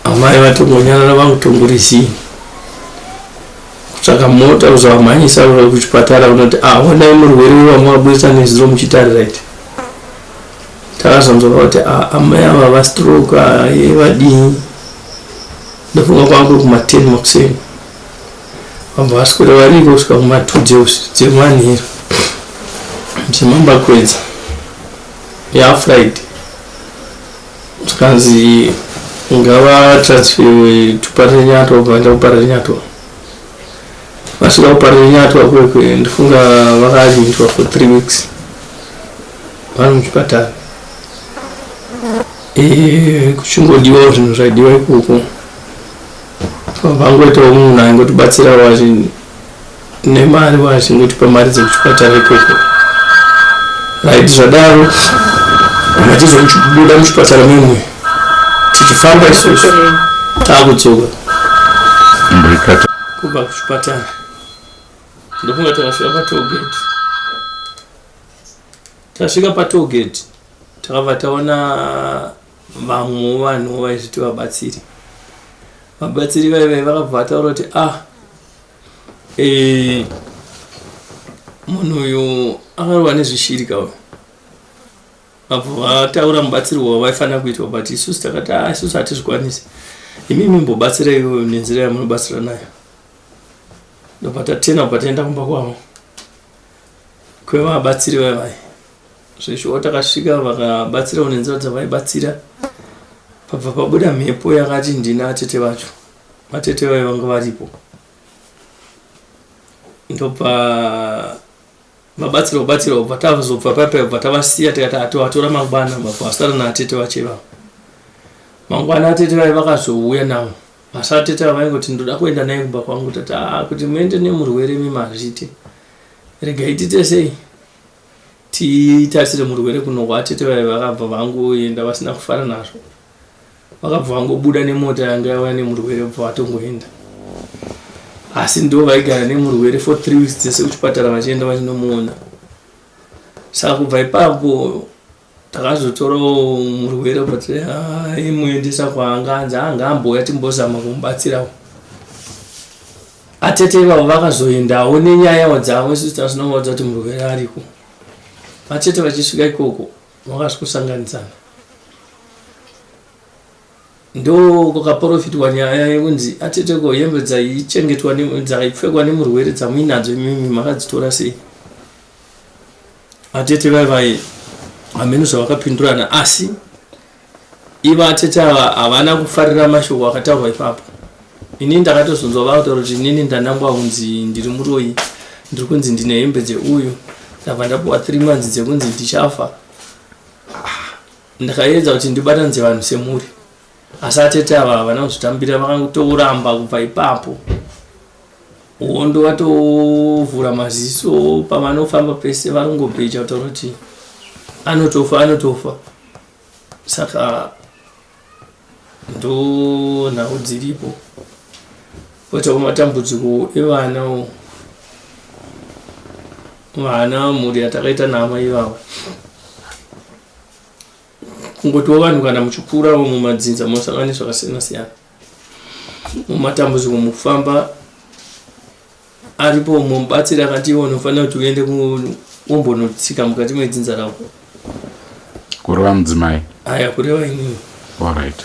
amai vatongonyarara vangutongorizivi kutsvaka mota kuzovamhanyisa kuchipatara unoti onai murwere wevamwe waburitsa neziro muchitarira iti takazonzora kuti amai ava vastroke vadii ndofunga kwangu kuma10 makuseni vambva vaswera variko kusvika kuma2 dzemanhiro dzemambakwedza yaFriday zvikanzi ngava transfer tuparire nyatwa vaenda kuparire nyatwa vasvika kuparire nyatwa kwekwe ndifunga vakaadmitwa for 3 weeks vari muchipatara kuchingodiwa zvinhu zvaidiwa ikoko vangoitawo munhu aingotibatsira wachi nemari wachingotipa mari dzekuchipatara ikoko right zvadaro matizobuda muchipatara memwe tichifamba isusu taakudzoka kubva kuchipatara ndofunga takasvika patogate tasvika patogate takabva taona vamwe vanhu vaizviti vabatsiri vaivai vakabva vataura kuti munhu uyu akarwa nezvishirika uyu vabva vataura mubatsiri wavaifanira kuitwa but isusu takati isusu hatizvikwanisi imi mimbobatsira ivo nenzira yamunobatsira nayo ndobva tatena kubva taenda kumba kwavo kwevabatsiri vaivai zvizvo takasvika vakabatsirawo nenzira dzavaibatsira pabva pabuda mhepo yakati ndina atete vacho matete vayo vanga varipo ndobva vabatsira ubva tazobva paipai ubva tavasiya tikati atovatora mangwana mabva vasara naatete vacho ivavo mangwana atete vai vakazouya navo asi atete vavaingoti ndoda kuenda naye kumba kwangu tati kuti muende nemurwere mimazvite regai tiite sei titarisire murwere kunogwa atete vai vakabva vangoenda vasina kufara nazvo vakabva vangobuda nemota yanga yauya nemurwere bva vatongoenda asi ndo vaigara nemurwere for 3 weeks dzese kuchipatara vachienda vachinomuona saka kubva ipapo takazotorawo murwere kuti muendesa kwaanganzi anga amboya timbozama kumubatsirawo atete ivavo vakazoendawo nenyaya dzavo isusu tasinovaudza kuti murwere ariko atete vachisvika ikoko vakasikusanganisana ndo kukaprofitwa nyaya yekunzi ateteko hembe dzaichengetwa dzaipfekwa nemurwere dzamuinadzo imimi makadzitora sei atete vaivai hamene zvavakapindurana asi iva atete ava havana kufarira mashoko akataurwa ipapo ini ndakatozonzwa vakataura kuti inini ndanangwa kunzi ndiri muroyi ndiri kunzi ndine hembe dzeuyu ndabva ndapuwa 3 months dzekunzi ndichafa ndakaedza kuti ndibatanidze vanhu semhuri asi atete ava havana kuzvitambira vakangotoramba kubva ipapo hondo vatovhura maziso pavanofamba pese varongobheja kutaura kuti anotofa saka ndo nhau dziripo poitawo matambudziko evana mhuri yatakaita nama ivava kungotiwo vanhu kana muchikurawo mumadzinza munosangana zvakasiyana siyana mumatambudziko mukufamba aripo mubatsira akati unofanira kuti uende kumbonotsika mukati medzinza rako kureva mudzimai aya kureva inini. Alright.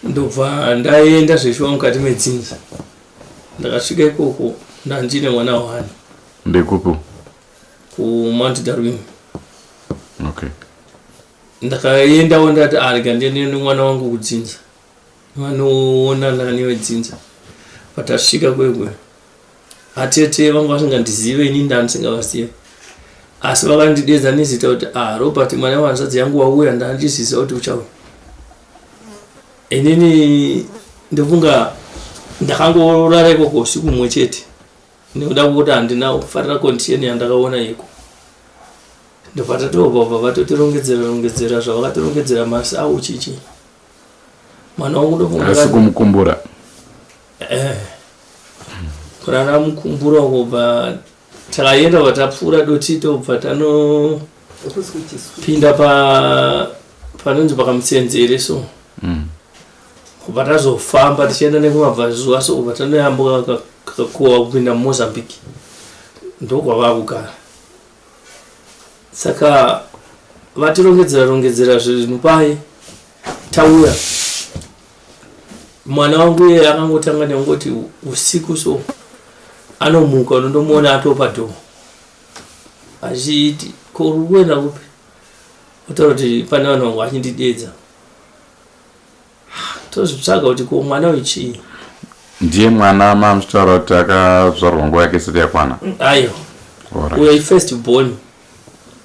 Ndobva ndaenda zveshuwa mukati medzinza ndakasvika ikoko ndandine mwana wani ndekupo kuMount Darwin. Okay. Ndakaendawo ndati arega ndiende nemwana wangu kudzinza vanoona nani dzinza patasvika kwekwe atete vanga vasingandizive ini ndandisingavazive asi vakandidedza nezita kuti Robert mwana wanzvadzi yangu wauya ndandiziza kuti uchauya. Inini ndofunga ndakangorara ikoko usiku mumwe chete nekuda kwokuti handina kufarira condition yandakaona iko. Ndobva tatobva vatotirongedzera zvavakatirongedzera masi chichi mwana wangu ndofunga kumukumbura kurana mukumbura kubva takaenda vatapfuura doti tobva tanopinda panonzi pakamutsenzere so kubva tazofamba tichienda nekumabvazuva so kubva tanoyambuka kakowa kupinda muMozambique ndokwava kugara. Saka vatirongedzera zvinhu pai tauya mwana wangu iye akangotanga nengoti usiku so anomuka unondomuona atopadhoo achiti kuri kuenda kupi utaura kuti pane vanhu vangu vachindidedza tozvitsvaga kuti ko mwana wechii. Ndiye mwana mamuchitaura kuti akazvarwa nguva yake isati yakwana? Aiwa, uyo ifirst born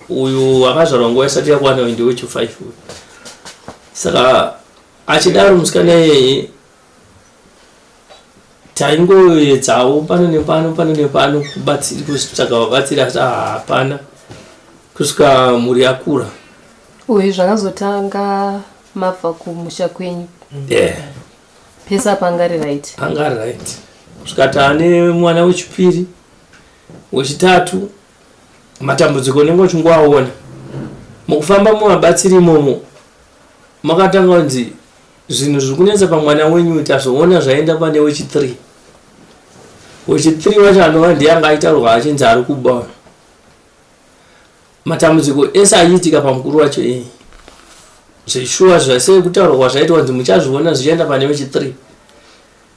uyu akazvarwa nguva isati yakwana uyu ndiwe wechi5. Saka achidaro musikana iyeye taingoedzawo pano nepano kutsvaga vabatsiri asi hapana kusvika mhuri yakura. Uyu zvakazotanga mabva kumusha kwenyu? Pesa apa angari right? Angari right. Kusvika taane mwana wechipiri wechitatu matambudziko nengo uchingoaona mukufamba mumabatsiri imomo makatanga kunzi zvinhu zviri kunetsa pamwana wenyu tazoona zvaenda pane wechi3 wacho anova ndiye anga aitarwa achinzi ari kuba. Matambudziko ese aiitika pamukuru wacho zvishuwa zvese kutaurwa kwazvaitwa kunzi muchazviona zvichienda pane wechi3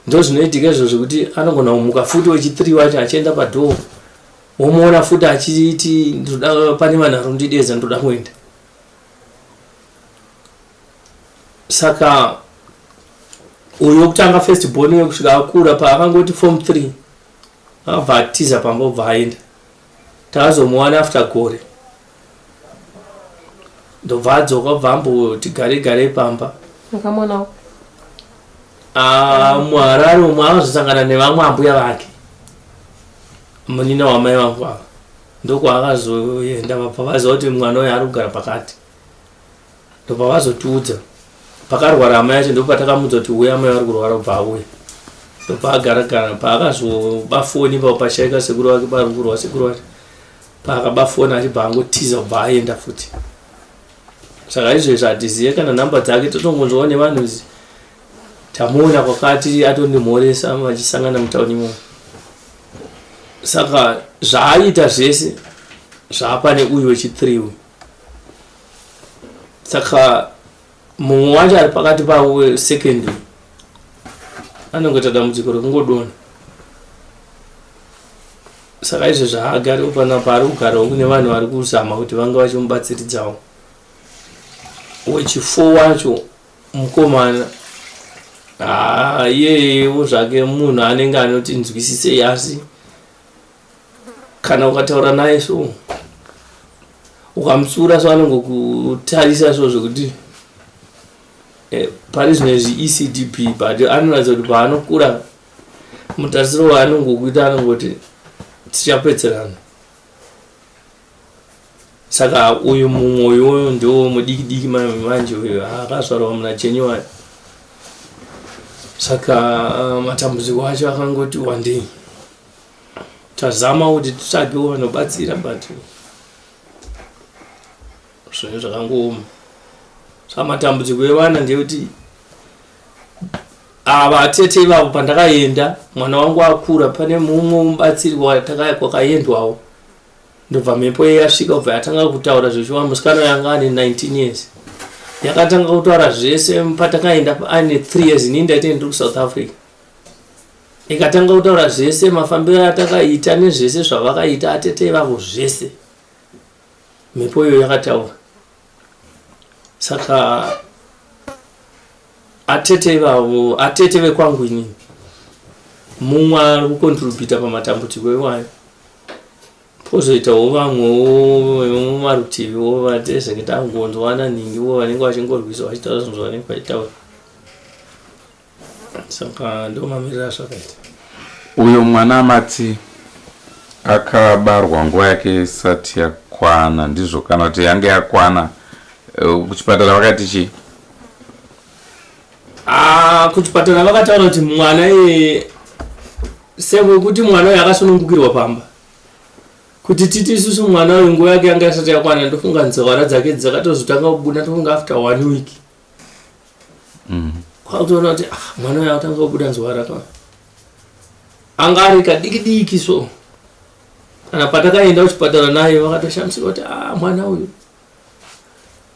ndo zvinoitika izvo zvekuti anogona kumuka futi wechi3 wacho achienda padhoo womuona futi achiti ndoda pane vanhu vari kundidedza ndoda kuenda. Saka uyo wokutanga first born wekusvika akura paakangoti form 3 akabva atiza pamba obva aenda. Takazomuwana after gore ndobva adzoka obva amboti gare pamba. Ukamuonawo? muHarare umwe akazosangana nevamwe ambuya vake munina wamai vangu ava ndokwaakazoenda vabva vaziva kuti mwana uyu ari kugara pakati ndobva vazotiudza pakarwara amai yacho ndopatakamudza kuti uya amai vari kurwara kubva auya ndobva agara paakazoba foni pachayika sekuru wake pari kurwa sekuru wacho paakaba foni achibva angotiza kubva aenda futi. Saka izvezvi hatizive kana nhamba dzake totongonzwawo nevanhu tamuona kwakati atondimhoresa vachisangana mutauni imomo. Saka zvaaita zvese zvaapane uyu wechi3 uyu. Saka mumwe wacho ari pakati pawe second anongota dambudziko rekungodona. Saka izvo zvaagari panapa ari kugarawo kune vanhu vari kuzama kuti vanga vachimubatsiridzawo. Wechi4 wacho mukomana iyeyewo zvake munhu anenge anoti nzwisisei asi kana ukataura naye so ukamutsura so anongokutarisa so zvekuti pari zvinezvi ECDP but anoratidza kuti paanokura mutarisiro waanongokuita anongoti tichapetserana. Saka uyu mumwe uyu ndo mudiki manje uyu akazvarwa muna January. Saka matambudziko acho akangoti wandei tazama kuti titsvagewo vanobatsira but zvinhu zvakangooma. Saka matambudziko evana ndeyekuti vatete ivavo pandakaenda mwana wangu akura pane mumwe mubatsiri kwakaendwawo ndobva mhepo yasvika kubva yatanga kutaura zvechiwa musikana yanga ane 19 years yakatanga kutaura zvese patakaenda ane 3 years inini ndaiti ndiri kuSouth Africa ikatanga kutaura zvese mafambiro atakaita nezvese zvavakaita atete ivavo zvese mhepo iyo yakataura saka atete ivavo atete vekwangu inini mumwe ari kukontribhuta pamatambudziko iwayo pozoitawo vamwewo vemumarutiviwo vatezeketa angonzwana ningiwo vanenge vachingorwisa vachitaura zvinhu zvanenge vachitaura saka ndo mamiriro zvakaita. Uyo mwana mati akabarwa nguva yake isati yakwana ndizvo kana kuti yange yakwana kuchipatara vakati chii? Kuchipatara vakataura kuti mwana sekuti mwana uyu akasunungukirwa pamba kuti titi isusu mwana uyu nguva yake yanga isati yakwana ndofunga nzevara dzake dzakatozotanga kubuda ndofunga after 1 week kwakutoona kuti mwana uyu akatanga kubuda nzevara anga ari kadiki so kana patakaenda kuchipatara naye vakatoshamisira kuti mwana uyu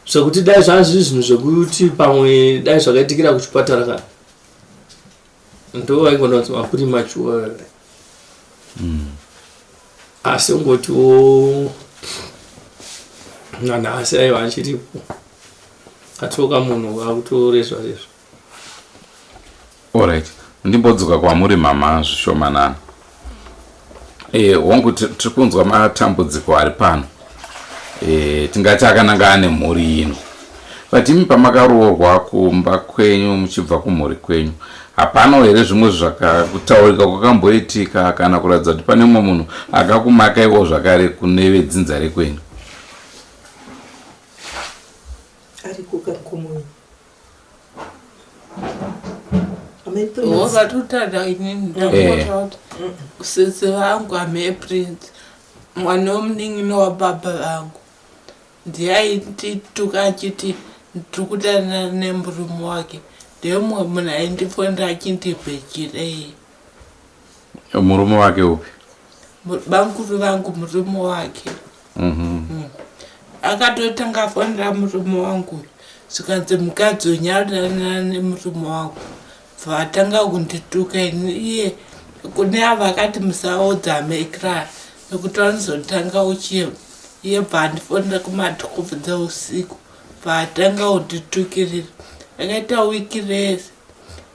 zvekuti dai zvazviri zvinhu zvekuti pamwe dai zvakaitikira kuchipatara kana ndo vaigona kuti mapuri machuwa asi ungotiwo nanhasi aiva achiripo atsoka munhu akutorezva rezvo. Alright, ndimbodzoka kwamuri mama zvishomanana. Hongu tiri kunzwa matambudziko ari pano. Tingati akananga ane mhuri ino. Vatimi pamakaroorwa kumba kwenyu muchibva kumhuri kwenyu. Hapana here zvimwe zvakakutaurika kwakamboitika kana kuratidza kuti pane mumwe munhu akakumakaiwo zvakare kune vedzinza rekwenyu? ARIKUKUVADZA vatotanda inini ndakota kuti kusese vangu amheprince mwana womunin'ino wababa vangu ndiyaitituka achiti ndiri kudanana nemurume wake ndemumwe munhu aindifonera achindibhekirei. Murume wake upi? Bankuru vangu murume wake akatotanga afonera murume wangu zvikanzi mukadzi wenyadanana nemurume wangu vatanga kundituka iye kune ava akati musaodzame ikirara nekuti vanozotanga uchiyebva andifonera kumadhokofu dzeusiku vatanga kunditukirira akaita wiki rese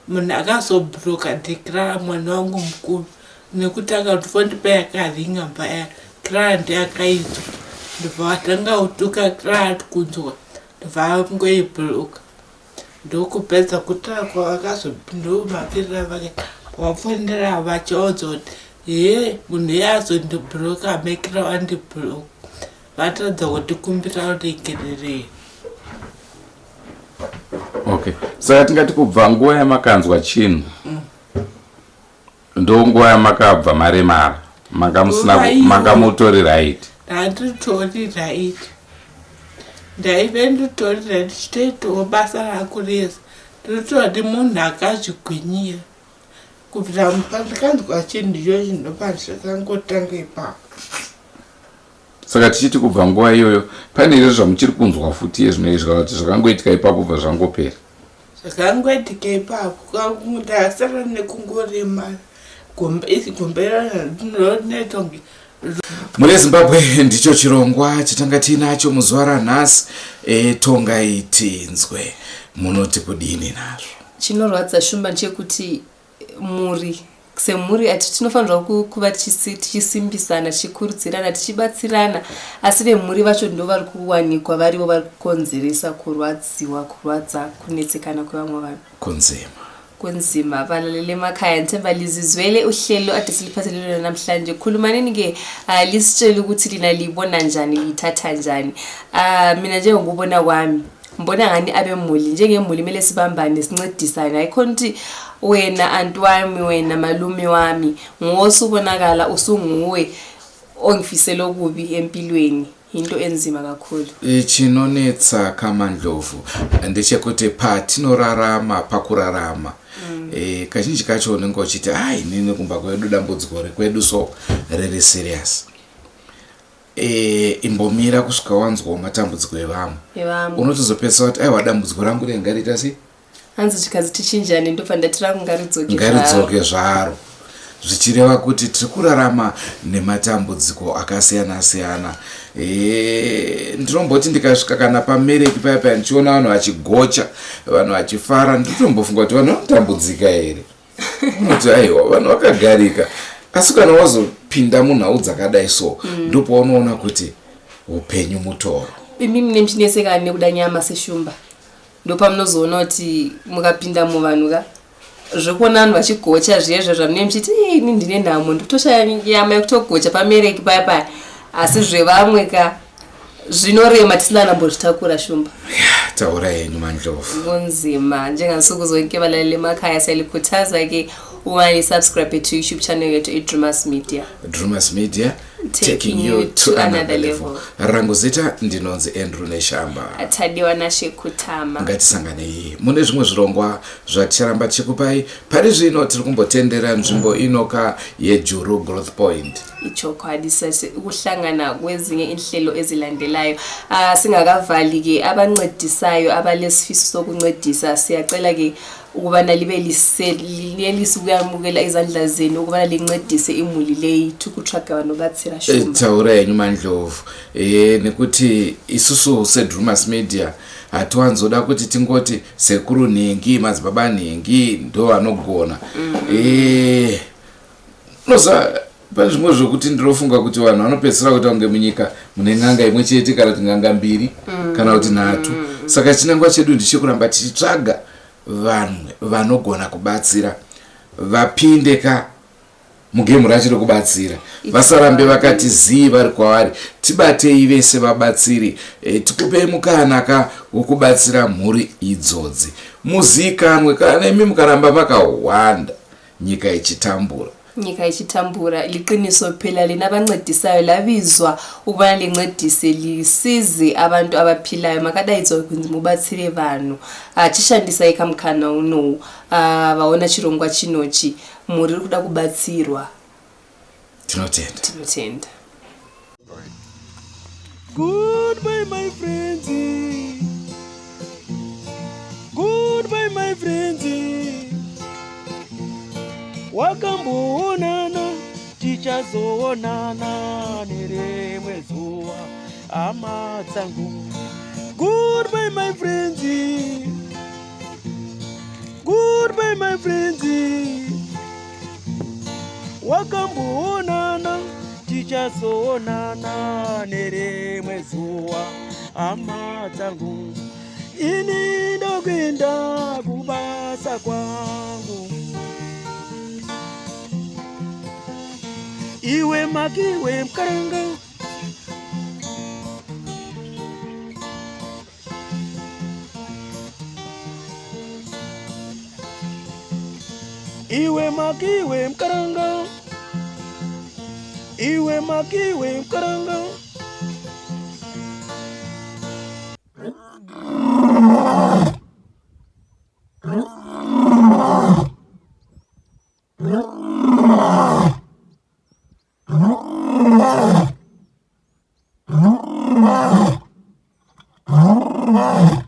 munhu akazobhuroka ndikirara mwana wangu mukuru nekuti akafondipa yakaringa mbaya kirara ndeyakaizwa ndobva vatanga kutuka kirara ati kunzwa ndobva angoibhuroka ndokupedza kutara kwavakazopindawo mapirira vake vafonera vachaudza kuti munhu yazondibhuroka amekira wandibhuroka vatadza kutikumbira uregererei. Okay, saka tingati kubva nguva yamakanzwa chinhu ndo nguva yamakabva maremara manga mutori right? Ndanditori right, ndaive nditori right ndichitoitawo basa rako rese ndinototi munhu akazvigwinyira kubvira pandikanzwa chinhu ichocho ndopandikangotanga ipapo. Saka tichiti kubva nguva iyoyo pane izvo zvamuchiri kunzwa futi yezvinezvi kana kuti zvakangoitika ipapo bva zvangopera? Zvakangoitika ipapo ndasara nekungoremara gombera ndinonetonge. Mune Zimbabwe ndicho chirongwa chitanga tinacho muzuva ranhasi. Tongaitinzwe munoti kudini nazvo? Chinorwadza shumba chekuti muri semuri ati tinofanirwa kuva tichisimbisana tichikurudzirana tichibatsirana asi vemhuri vacho ndo vari kuwanikwa varivo vari kukonzeresa kurwadziwa kurwadza kunetsekana kwevamwe vanhu kunzima valalele makhaya nthemba lizizwele uhlelo ade siliphathelelwe namhlanje khulumaneni ke lisitshela ukuthi lina libona njani lithatha njani. Mina nje ngokubona kwami mbona ngani abemuli njengemuli mele sibambane sincedisane ayikhona ukuthi wena anti wami wena malume wami ngosubonakala usunguwe ongifisela okubi empilweni into enzima kakhulu. Chinonetsa kama Ndlovu ndechekuti patinorarama pakurarama kazhinji kacho unenge uchiti inini kumba kwedu dambudziko rekwedu so riri serious. Imbomira kusvika wanzwa matambudziko evamwe unotozopesa kuti aiwa dambudziko rangu rengarita sei hanzi chikazi tichinjani ndofandatira kungaridzoke zvaro zvichireva kuti tiri kurarama nematambudziko akasiyana-siyana. Ndinomboti ndikasvika kana pamereki paya ndichiona vanhu vachigocha, vanhu vachifara, nditombofunga kuti vanhu vanotambudzika here. Unoti aiwa vanhu vakagarika, asi kana wazopinda munhau dzakadai so ndopaunoona kuti upenyu mutoro. Imi munemuchineseka nekuda nyama seshumba, ndopamunozoona kuti mukapinda muvanhu ka zvekuona vanhu vachigocha zviezvo zvamunenge muchiti ini ndine nhamo ndikutoshaya nyama yekutogocha pamereki paya asi zvevamwe ka zvinorema tisina nambozvitakura shumba. Taura yenyu mandlovu kunzima njengasukuzonke valaleli emakhaya siyalikhuthaza ke uwani subscribe to YouTube channel yetu Drewmas Media. Drewmas Media taking you to another level. Rangu zita ndinonzi Andrew Neshamba. Atadiwa nashe kutama. Ngatisangane iyi. Mune zvimwe zvirongwa zvaticharamba tichikupai. Pari zvino tiri kumbotendera nzvimbo inoka yeJuru Growth Point. Ichokwadi ukuhlangana kwezinye inhlelo ezilandelayo. Singakavali ke abancedisayo abalesifiso sokuncedisa siyacela ke ukubana libe liselisi ukuyamukela izandla zenu ukubana lincedise imuli leyi thukutraga abantu batsira shumba. Taura yenyu mandlovu nekuti isusu seDrewmas Media hatiwanzoda kuti tingoti sekuru ningi madzibaba ningi ndo vanogona. Noza pane zvimwe zvokuti ndinofunga kuti vanhu vanopedzisira kuita kunge munyika mune n'anga imwe chete kana kuti n'anga mbiri kana kuti nhatu. Saka chinangwa chedu ndichekuramba tichitsvaga vanhu vanogona kubatsira vapinde ka mugemu racho rekubatsira vasarambe vakati zii vari kwavari. Tibatei vese vabatsiri tikupei mukana ka wokubatsira mhuri idzodzi muzikanwe kana imi mukaramba makawanda nyika ichitambura. Nyika ichitambura liqiniso phela lina bancedisayo labizwa ukubana lincedise lisize abantu abaphilayo makadaidzwa kunzi mubatsire vanhu achishandisa ikamkhana uno vaona chirongwa chinochi muri kuda kubatsirwa. Tinotenda. Goodbye my friends, goodbye my friends, wakamboonana tichazoonana nerimwe zuva hama dzangu. Goodbye my friends, goodbye my friends, wakamboonana tichazoonana nerimwe zuva hama dzangu. Ini ndokuenda kubasa kwangu, iwe makiwe mkaranga, iwe makiwe mkaranga, iwe makiwe mkaranga. Ah!